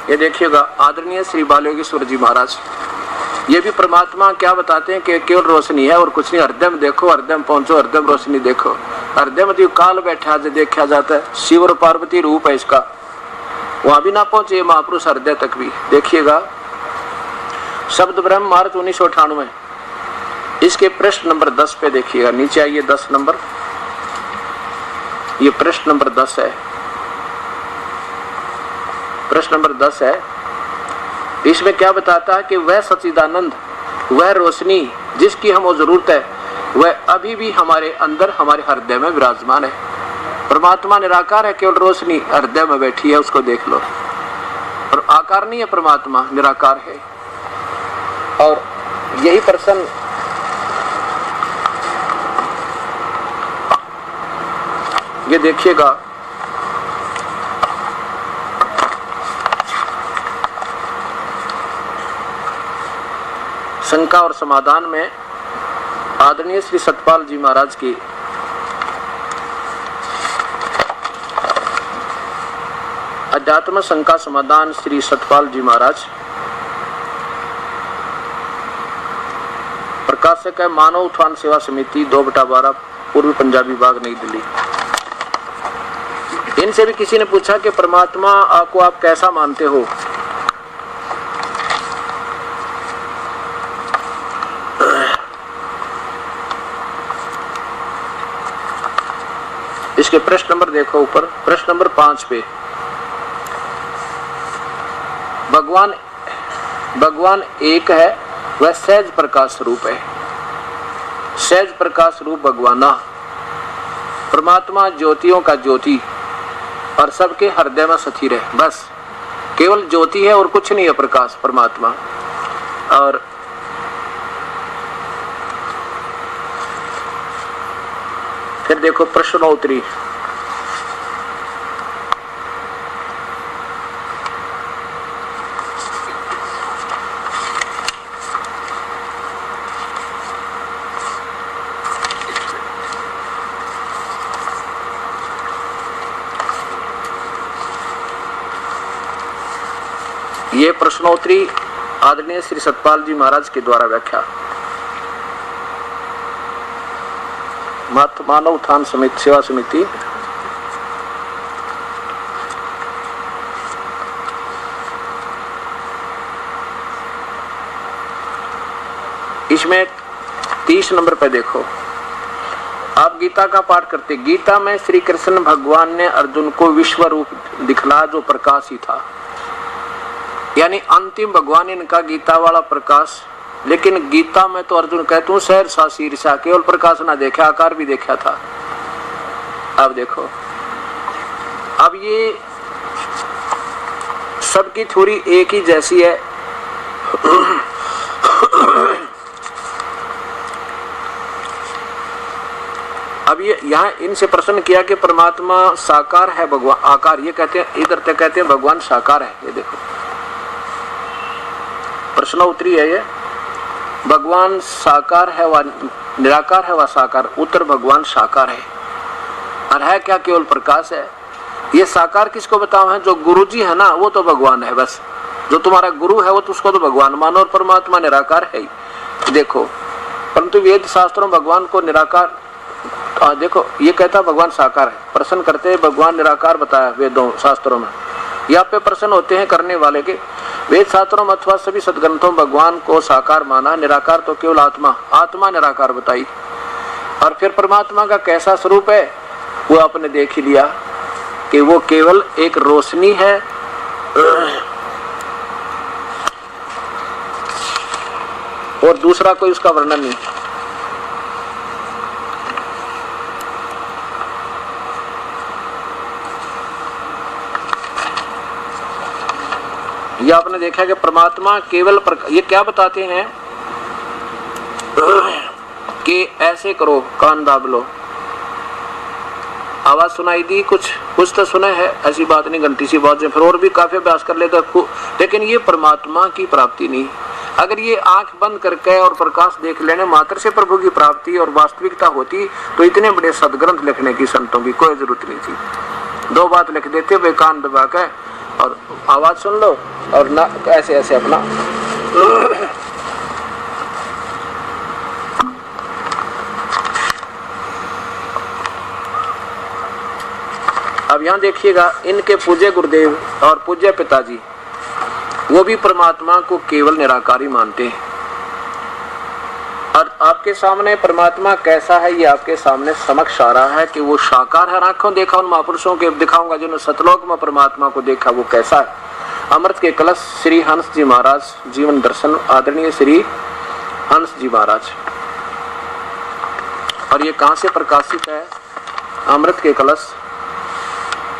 ये देखिएगा आदरणीय श्री बालयोगेश्वर जी महाराज, ये भी परमात्मा क्या बताते हैं कि केवल रोशनी है और कुछ नहीं। हृदय में देखो, हृदय में पहुंचो, हृदय में रोशनी देखो। हृदय में काल बैठा जो देखा जाता है, शिव और पार्वती रूप है इसका, वहां भी ना पहुंचे महापुरुष हृदय तक भी। देखिएगा शब्द ब्रह्म मार्च 1998, इसके पृष्ठ नंबर 10 पे देखिएगा, नीचे आइए 10 नंबर, ये पृष्ठ नंबर 10 है, प्रश्न नंबर 10 है। इसमें क्या बताता है कि वह सच्चिदानंद, वह रोशनी जिसकी हमको जरूरत है, वह अभी भी हमारे अंदर, हमारे हृदय में विराजमान है। परमात्मा निराकार है, केवल रोशनी हृदय में बैठी है, उसको देख लो। और आकार नहीं है, परमात्मा निराकार है। और यही प्रश्न ये देखिएगा, शंका और समाधान में आदरणीय श्री सतपाल जी महाराज की अध्यात्म शंका समाधान, श्री सतपाल जी महाराज, प्रकाशक है मानव उत्थान सेवा समिति 2/12 पूर्वी पंजाबी विभाग नई दिल्ली। इनसे भी किसी ने पूछा कि परमात्मा आपको आप कैसा मानते हो? इसके प्रश्न नंबर देखो ऊपर, प्रश्न नंबर 5 पे, भगवान एक है, वह सहज प्रकाश स्वरूप है। सहज प्रकाश रूप भगवाना, परमात्मा ज्योतियों का ज्योति और सबके हृदय में स्थिर है। बस केवल ज्योति है और कुछ नहीं है प्रकाश परमात्मा। और फिर देखो प्रश्नोत्तरी, ये प्रश्नोत्तरी आदरणीय श्री सतपाल जी महाराज के द्वारा व्याख्या, मानव उत्थान समिति सेवा समिति, इसमें 30 नंबर पे देखो, आप गीता का पाठ करते। गीता में श्री कृष्ण भगवान ने अर्जुन को विश्व रूप दिखला जो प्रकाश ही था, यानी अंतिम भगवान इनका गीता वाला प्रकाश। लेकिन गीता में तो अर्जुन कहते हूँ सहर्षा शीर्षा, केवल प्रकाश ना देखा, आकार भी देखा था। अब देखो, अब ये सबकी थ्योरी एक ही जैसी है। अब ये यहाँ इनसे प्रश्न किया कि परमात्मा साकार है, भगवान आकार, ये कहते हैं, इधर तक कहते हैं भगवान साकार है। ये देखो प्रश्नोत्तरी है, ये भगवान साकार है व निराकार है व साकार, उत्तर भगवान साकार है और है क्या, केवल प्रकाश है। ये साकार किसको बताओ है? जो गुरु जी है ना, वो तो भगवान है। बस जो तुम्हारा गुरु है वो तो उसको तो भगवान मानो, और परमात्मा निराकार है ही। देखो, परंतु वेद शास्त्रों भगवान को निराकार, देखो ये कहता भगवान साकार है, प्रश्न करते भगवान निराकार बताया वेदों शास्त्रों में। यहाँ पे प्रश्न होते हैं करने वाले के, वेद शास्त्रों में अथवा सभी सदग्रंथों भगवान को साकार माना, निराकार तो केवल आत्मा, आत्मा निराकार बताई। और फिर परमात्मा का कैसा स्वरूप है वो आपने देख ही लिया कि वो केवल एक रोशनी है, और दूसरा कोई उसका वर्णन नहीं। ये आपने देखा कि परमात्मा केवल ये क्या बताते हैं कि ऐसे करो, कान दाब लो, आवाज सुनाई दी, कुछ तो सुने है, ऐसी बात नहीं, घंटी सी बात है, फिर और भी काफी अभ्यास कर लेते, लेकिन ये परमात्मा की प्राप्ति नहीं। अगर ये आंख बंद करके और प्रकाश देख लेने मात्र से प्रभु की प्राप्ति और वास्तविकता होती तो इतने बड़े सदग्रंथ लिखने की संतों की कोई जरूरत नहीं थी। 2 बात लिख देते वे कान दबा के, और आवाज सुन लो और ना ऐसे ऐसे अपना अब यहां देखिएगा, इनके पूज्य गुरुदेव और पूज्य पिताजी वो भी परमात्मा को केवल निराकारी मानते हैं। और आपके सामने परमात्मा कैसा है ये आपके सामने समक्ष आ रहा है कि वो साकार है। आंखों देखा उन महापुरुषों के दिखाऊंगा जिन्होंने सतलोक में परमात्मा को देखा, वो कैसा है। अमृत के कलश श्री हंस जी महाराज जीवन दर्शन आदरणीय श्री हंस जी महाराज। और ये कहां से प्रकाशित है? अमृत के कलश,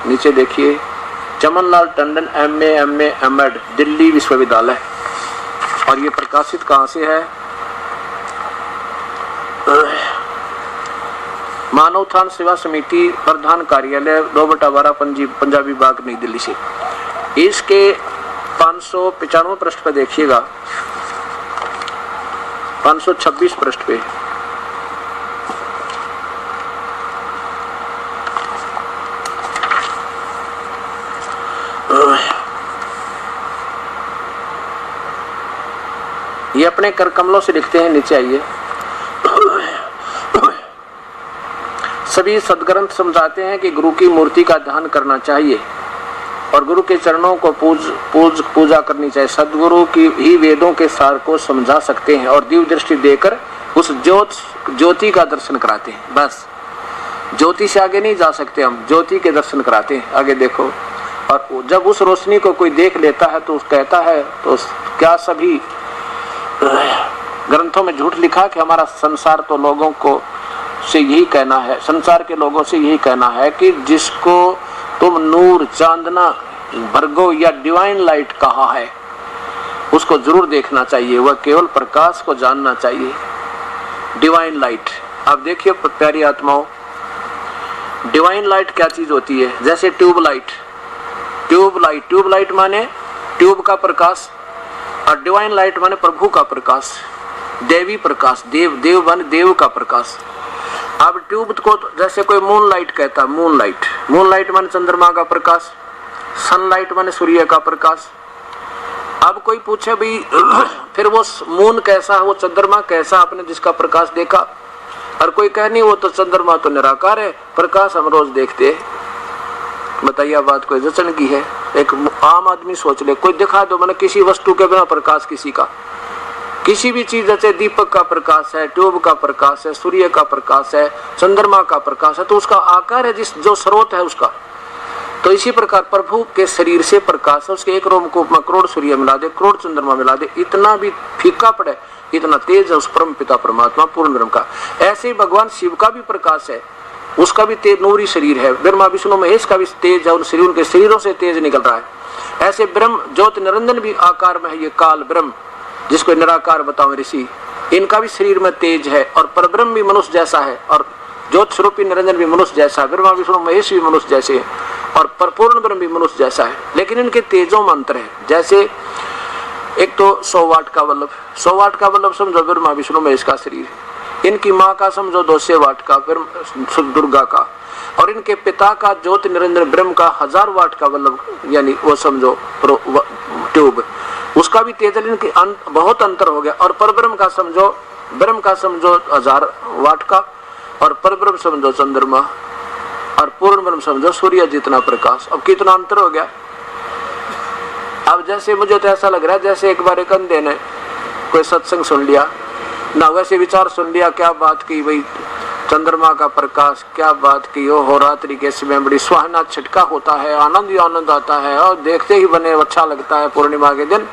नीचे देखिए, चमनलाल टंडन MA MAd दिल्ली विश्वविद्यालय। और ये प्रकाशित कहां से है? मानव उत्थान सेवा समिति प्रधान कार्यालय 2/12 पंजाबी बाग नई दिल्ली से। इसके 595 पृष्ठ पे देखिएगा, 526 पृष्ठ पे ये अपने कर कमलों से लिखते हैं। नीचे आइए, सभी सदग्रंथ समझाते हैं कि गुरु की मूर्ति का ध्यान करना चाहिए और गुरु के चरणों को पूजा करनी चाहिए। सदगुरु की ही वेदों के सार को समझा सकते हैं और दिव्य दृष्टि देकर उस ज्योति का दर्शन कराते हैं। बस ज्योति से आगे नहीं जा सकते हम, ज्योति के दर्शन कराते हैं। आगे देखो, और जब उस रोशनी को कोई देख लेता है तो कहता है, तो क्या सभी ग्रंथों में झूठ लिखा कि हमारा संसार तो लोगों को से यही कहना है, संसार के लोगों से यही कहना है कि जिसको तुम नूर, चांदना, भर्गो या डिवाइन लाइट कहा है उसको जरूर देखना चाहिए। वह केवल प्रकाश को जानना चाहिए, डिवाइन लाइट। अब देखिए प्यारी आत्माओं, डिवाइन लाइट क्या चीज होती है? जैसे ट्यूबलाइट, ट्यूबलाइट माने ट्यूब का प्रकाश और डिवाइन लाइट माने प्रभु का प्रकाश, देवी प्रकाश, देव माने देव का प्रकाश। अब ट्यूब को जैसे कोई मून लाइट कहता है, मून लाइट माने चंद्रमा का प्रकाश, सनलाइट माने सूर्य का प्रकाश। अब कोई पूछे भाई फिर वो मून कैसा है, वो चंद्रमा कैसा, आपने जिसका प्रकाश देखा? और कोई कहे नहीं वो तो चंद्रमा तो निराकार है, प्रकाश हम रोज देखते हैं। बताइए बात कोई जचन की है? एक आम आदमी सोच ले, कोई दिखा दो मैंने किसी वस्तु के बिना प्रकाश किसी का, किसी भी चीज, जैसे दीपक का प्रकाश है, ट्यूब का प्रकाश है, सूर्य का प्रकाश है, चंद्रमा का प्रकाश है, तो उसका आकार है जिस जो स्रोत है उसका। तो इसी प्रकार प्रभु के शरीर से प्रकाश है, उसके एक रोमकूप में करोड़ सूर्य मिला दे, करोड़ चंद्रमा मिला दे, इतना भी फीका पड़े, इतना तेज है उस परम पिता परमात्मा पूर्ण ब्रह्म का। ऐसे ही भगवान शिव का भी प्रकाश है, उसका भी तेज नूरी शरीर है। ब्रह्मा विष्णु महेश का भी तेज है, उन शरीर के शरीरों से तेज निकल रहा है। ऐसे ब्रह्म ज्योति निरंजन भी आकार में है, ये काल ब्रह्म जिसको निराकार बताओ ऋषि, इनका भी शरीर में तेज है। और परब्रह्म भी मनुष्य जैसा है और ज्योत स्वरूपी निरंजन भी मनुष्य जैसा है, ब्रह्मा विष्णु महेश भी मनुष्य जैसे है और पूर्ण ब्रह्म भी मनुष्य जैसा है। लेकिन इनके तेजों में अंतर है। जैसे एक तो 100 वाट का बल्ब, 100 वाट का बल्ब समझो ब्रह्मा विष्णु महेश का शरीर, इनकी माँ का समझो 200 वाट का दुर्गा का, और इनके पिता का ज्योति निरंजन ब्रह्म का 1000 वाट का बल्ब, यानी वो समझो ट्यूब, उसका भी तेज इनके बहुत अंतर हो गया। और परब्रह्म का समझो 1000 वाट का, और परब्रह्म समझो चंद्रमा, और पूर्ण ब्रह्म समझो सूर्य जितना प्रकाश। अब कितना अंतर हो गया। अब जैसे मुझे तो ऐसा लग रहा है जैसे एक बार एक अंधे ने कोई सत्संग सुन लिया ना, वैसे विचार सुन लिया, क्या बात की भाई चंद्रमा का प्रकाश, क्या बात की, ओ हो रात्रि के समय बड़ी सुहाना छटका होता है, आनंद ही आनंद आता है और देखते ही बने अच्छा लगता है पूर्णिमा के दिन।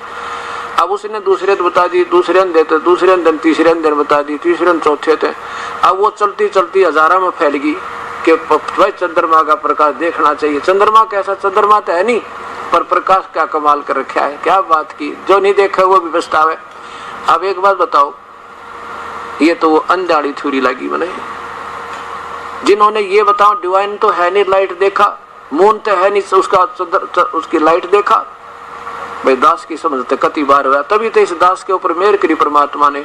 अब उसने दूसरे तो बता दी, दूसरे अंधे थे, दूसरे दिन तीसरे दिन बता दी, तीसरे दिन चौथे थे। अब वो चलती चलती हजारों में फैल गई कि भाई चंद्रमा का प्रकाश देखना चाहिए। चंद्रमा कैसा? चंद्रमा तो है नहीं, पर प्रकाश क्या कमाल कर रखा है, क्या बात की, जो नहीं देखा वो भी पछतावे। अब एक बात बताओ, ये तो वो अंधाड़ी थ्योरी लगी मैंने, जिन्होंने ये बताओ डिवाइन तो है नहीं, लाइट देखा, मून तो है नहीं, उसकी लाइट देखा। भाई दास की समझते कति बार हुआ, तभी तो इस दास के ऊपर मेहर करी परमात्मा ने।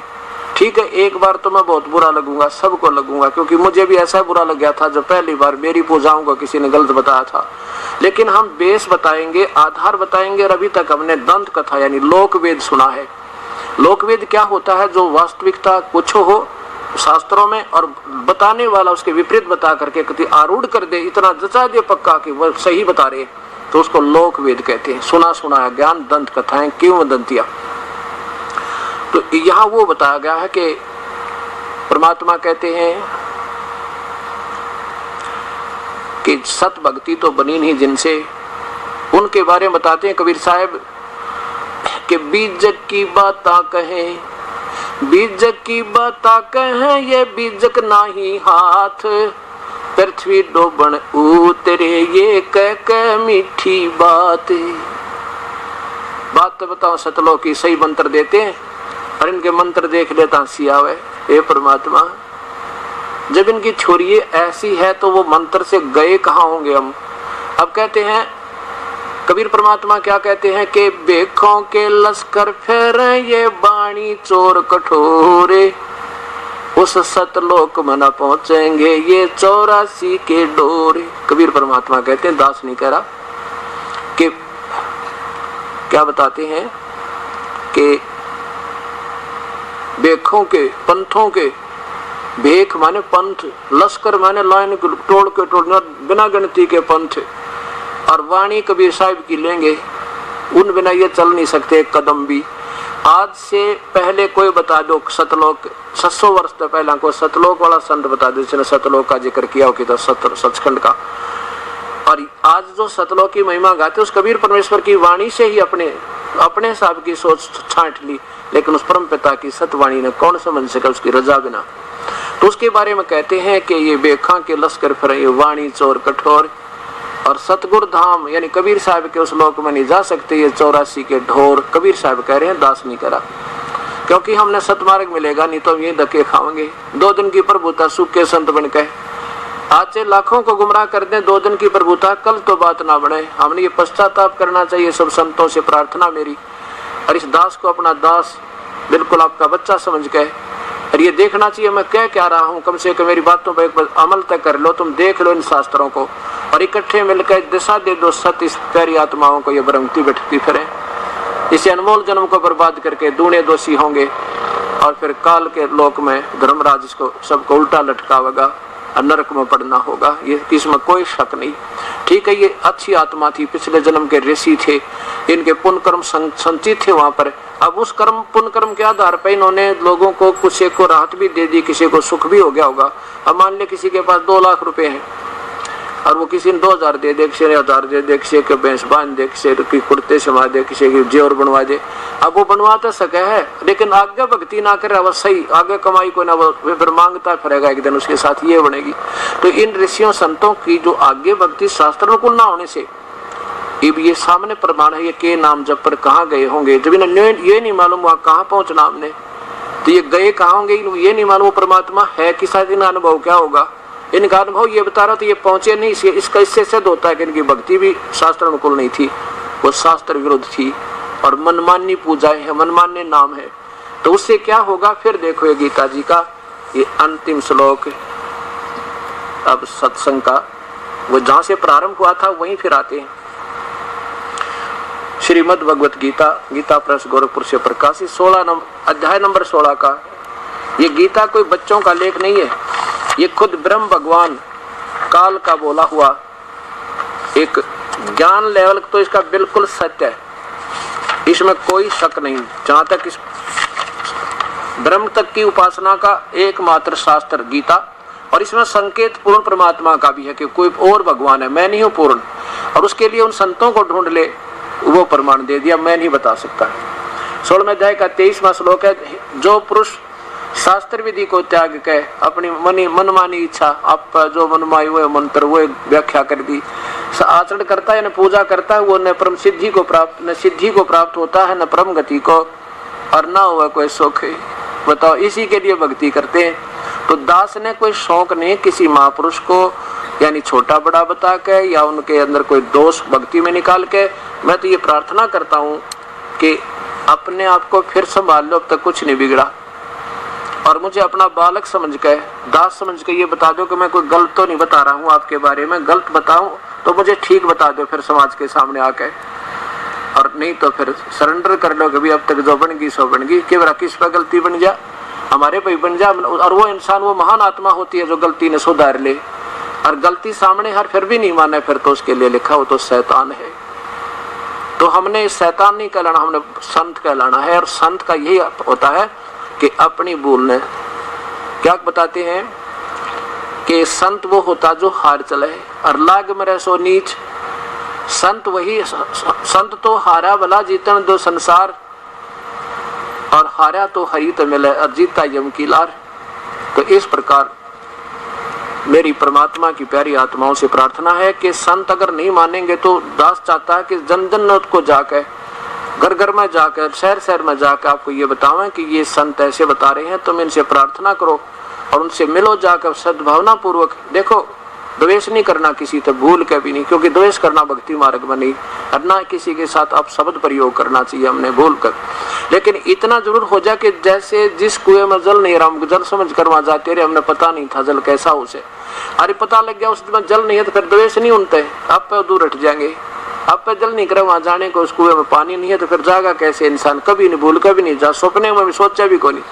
ठीक है, एक बार तो मैं बहुत बुरा लगूंगा, सबको लगूंगा, क्योंकि मुझे भी ऐसा बुरा लग गया था जब पहली बार मेरी पूजाओं को किसी ने गलत बताया था। लेकिन हम बेस बताएंगे, आधार बताएंगे। और अभी तक हमने दंत कथा यानी लोकवेद सुना है। लोकवेद क्या होता है? जो वास्तविकता कुछ हो शास्त्रों में और बताने वाला उसके विपरीत बता करके कभी आरूढ़ कर दे, इतना जचा दे पक्का कि वह सही बता रहे, तो उसको लोकवेद कहते हैं। सुना सुनाया ज्ञान, दंत कथाएं, क्यों दंतिया। तो यहाँ वो बताया गया है कि परमात्मा कहते हैं कि सत भक्ति तो बनी नहीं जिनसे, उनके बारे में बताते हैं कबीर साहब कि बीजक की बाता कहें, बीजक की बाता कहें, ये बीजक नाही हाथ, पृथ्वी डोबन उतरे ये कह मीठी बात। बात तो बताओ सतलोक की सही मंत्र देते हैं और इनके मंत्र देख लेता हंसी आवे। हे परमात्मा, जब इनकी छोरिये ऐसी है तो वो मंत्र से गए कहाँ होंगे हम। अब कहते हैं कबीर परमात्मा क्या कहते हैं कि बेखों के लश्कर फेरे ये बाणी चोर कठोरे, उस सतलोक में न पहुंचेंगे ये 84 के डोरे। कबीर परमात्मा कहते हैं, दास नहीं कह रहा, कि क्या बताते हैं कि बेखों के पंथों के, भेख माने पंथ, लश्कर माने लाइन तोड़ के तोड़ना, बिना गिनती के पंथ, और वाणी कबीर साहिब की लेंगे, उन बिना ये चल नहीं सकते एक कदम भी। आज से पहले कोई बता दो सतलोक, 700 वर्ष से पहला कोई सतलोक वाला संत बता दो जिसने सतलोक का जिक्र किया हो कि सचखंड का। और आज जो सतलोक की महिमा गाते उस कबीर परमेश्वर की वाणी से ही अपने हिसाब की सोच छांट ली, लेकिन उस परम पिता की सतवाणी ने कौन समझ सका उसकी रजा बिना। तो उसके बारे में कहते हैं कि ये बेखा के लश्कर फिरे ये वाणी चोर कठोर, और सतगुरु धाम यानी कबीर साहब के उस लोक में नहीं जा सकते ये 84 के ढोर। कबीर साहब कह रहे हैं, दास नहीं करा, क्योंकि हमने सतमार्ग मिलेगा नहीं तो हम ये धक्के खाएंगे। 2 दिन की प्रभुता सुख के संत बन के आज से लाखों को गुमराह कर दें, 2 दिन की प्रभुता कल तो बात ना बने। हमने ये पश्चाताप करना चाहिए सब संतों से प्रार्थना मेरी, और इस दास को अपना दास बिल्कुल आपका बच्चा समझ के, और ये देखना चाहिए मैं क्या रहा हूँ, कम से कम मेरी बातों पर एक बार अमल तक कर लो, तुम देख लो इन शास्त्रों को, और इकट्ठे मिलकर दिशा दे दो सत इस प्यारी आत्माओं को ये भ्रमती बैठती फिरे। इसे अनमोल जन्म को बर्बाद करके दूने दोषी होंगे, और फिर काल के लोक में धर्मराज इसको सबको उल्टा लटकावेगा और नरक में पड़ना होगा, ये इसमें कोई शक नहीं। ठीक है, ये अच्छी आत्मा थी, पिछले जन्म के ऋषि थे, इनके पुण्य कर्म संचित थे वहां पर। अब उस कर्म पुण्य कर्म के आधार पर इन्होंने लोगों को, किसी को राहत भी दे दी, किसी को सुख भी हो गया होगा। अब मान ले किसी के पास 2 लाख रुपए हैं और वो किसी ने 2000 दे दे, किसी ने 1000 दे दे, किसी के भैंस बांध दे, किसी की कुर्ते समा दे, किसी की जेवर बनवा दे। अब वो बनवा तो सके है, लेकिन आगे भक्ति ना करे वह सही, आगे कमाई को ना वो फिर मांगता फिरेगा, एक दिन उसके साथ ये बनेगी। तो इन ऋषियों संतों की जो आगे भक्ति शास्त्र अनुकूल ना होने से ये सामने प्रमाण है, ये के नाम जब पर कहाँ गए होंगे, जब इन्हें ये नहीं मालूम वहाँ कहाँ पहुंचना हमने, तो ये गए कहाँ होंगे ये नहीं मालूम। परमात्मा है कि शायद इनका अनुभव क्या होगा, इनका अनुभव ये बता रहा तो ये पहुंचे नहीं, इसका इससे सिद्ध होता है कि इनकी भक्ति भी शास्त्र अनुकूल नहीं थी, वो शास्त्र विरुद्ध थी, और मनमानी पूजाएं है, मनमान्य नाम है। तो उससे क्या होगा फिर देखो, ये गीता जी का ये अंतिम श्लोक, अब सत्संग का वो जहां से प्रारंभ हुआ था वहीं फिर आते हैं। श्रीमद् भगवत गीता, गीता प्रेस गोरखपुर से प्रकाशित 16 अध्याय नंबर 16 का। ये गीता कोई बच्चों का लेख नहीं है, ये खुद ब्रह्म भगवान काल का बोला हुआ एक ज्ञान लेवल तो इसका बिल्कुल सत्य है, इसमें कोई शक नहीं। जहां तक इस ब्रह्म तक की उपासना का एकमात्र शास्त्र गीता, और इसमें संकेत पूर्ण परमात्मा का भी है कि कोई और भगवान है, मैं नहीं हूं पूर्ण, और उसके लिए उन संतों को ढूंढ ले, वो प्रमाण दे दिया, मैं नहीं बता सकता। 16वें अध्याय का 23वां श्लोक है, जो पुरुष शास्त्र विधि को त्याग के अपनी मनमानी इच्छा, आप जो मनमाई वो मंत्र वो व्याख्या कर दी, आचरण करता है न पूजा करता है, वो न परम सिद्धि को प्राप्त होता है, न परम गति को, और न हुआ कोई सुख। बताओ, इसी के लिए भक्ति करते हैं। तो दास ने कोई शौक नहीं किसी महापुरुष को यानी छोटा बड़ा बता के या उनके अंदर कोई दोष भक्ति में निकाल के। मैं तो ये प्रार्थना करता हूँ कि अपने आप को फिर संभाल लो, अब तक कुछ नहीं बिगड़ा, और मुझे अपना बालक समझ के, दास समझ के ये बता दो कि मैं कोई गलत तो नहीं बता रहा हूँ आपके बारे में, गलत बताऊं तो मुझे ठीक बता दो फिर समाज के सामने आके, और नहीं तो फिर सरेंडर कर लो कभी अब तक जो बन गई सो बन गई, कि मेरा किस पर गलती बन जा, हमारे पे बन जा। और वो इंसान वो महान आत्मा होती है जो गलती ने सुधार ले, और गलती सामने हर फिर भी नहीं माने, फिर तो उसके लिए लिखा हो तो शैतान है। तो हमने शैतान नहीं कहलाना, हमने संत कहलाना है। और संत का यही होता है कि अपनी भूल ने क्या बताते हैं कि संत वो होता जो हार चले और लाग मरे सो नीच। संत वही, संत तो हारा भला जीतन दो संसार, और हारा तो हरी तो मिले और जीता यम की लार। तो इस प्रकार मेरी परमात्मा की प्यारी आत्माओं से प्रार्थना है कि संत अगर नहीं मानेंगे तो दास चाहता है कि जन जन को जाकर, घर घर में जाकर, शहर शहर में जाकर आपको ये बतावें कि ये संत ऐसे बता रहे हैं, तुम इनसे प्रार्थना करो और उनसे मिलो जाकर सद्भावना पूर्वक। देखो द्वेष नहीं करना किसी से, भूल के भी नहीं, क्योंकि द्वेष करना भक्ति मार्ग में नहीं, और ना किसी के साथ आप शब्द प्रयोग करना चाहिए हमने भूल कर। लेकिन इतना जरूर हो जाए कि जैसे जिस कुएं में जल नहीं रहा, हम जल समझ कर वहां जाते रहे, हमने पता नहीं था जल कैसा उसे, अरे पता लग गया उसमें जल नहीं है तो फिर द्वेष नहीं उनते, आप पे दूर हट जाएंगे। आप पे जल नहीं करे वहां जाने को, उस कुएं में पानी नहीं है तो फिर जाएगा कैसे इंसान, कभी नहीं भूल कभी नहीं जा, सपने में भी सोचा भी कोई नहीं।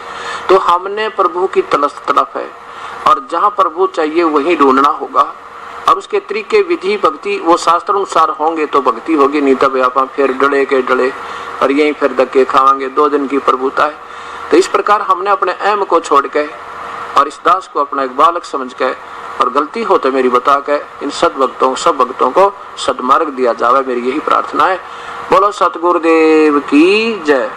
तो हमने प्रभु की तड़फ है, और जहाँ प्रभु चाहिए वहीं ढूंढना होगा, और उसके तरीके विधि भक्ति वो शास्त्र अनुसार होंगे तो भक्ति होगी, नहीं तब आप फिर डले के डले और यहीं फिर धक्के खावांगे। 2 दिन की प्रभुता है। तो इस प्रकार हमने अपने अहम को छोड़ के और इस दास को अपना एक बालक समझ के, और गलती हो तो मेरी बता के इन सब भक्तों को सदमार्ग दिया जावे, मेरी यही प्रार्थना है। बोलो सतगुरुदेव की जय।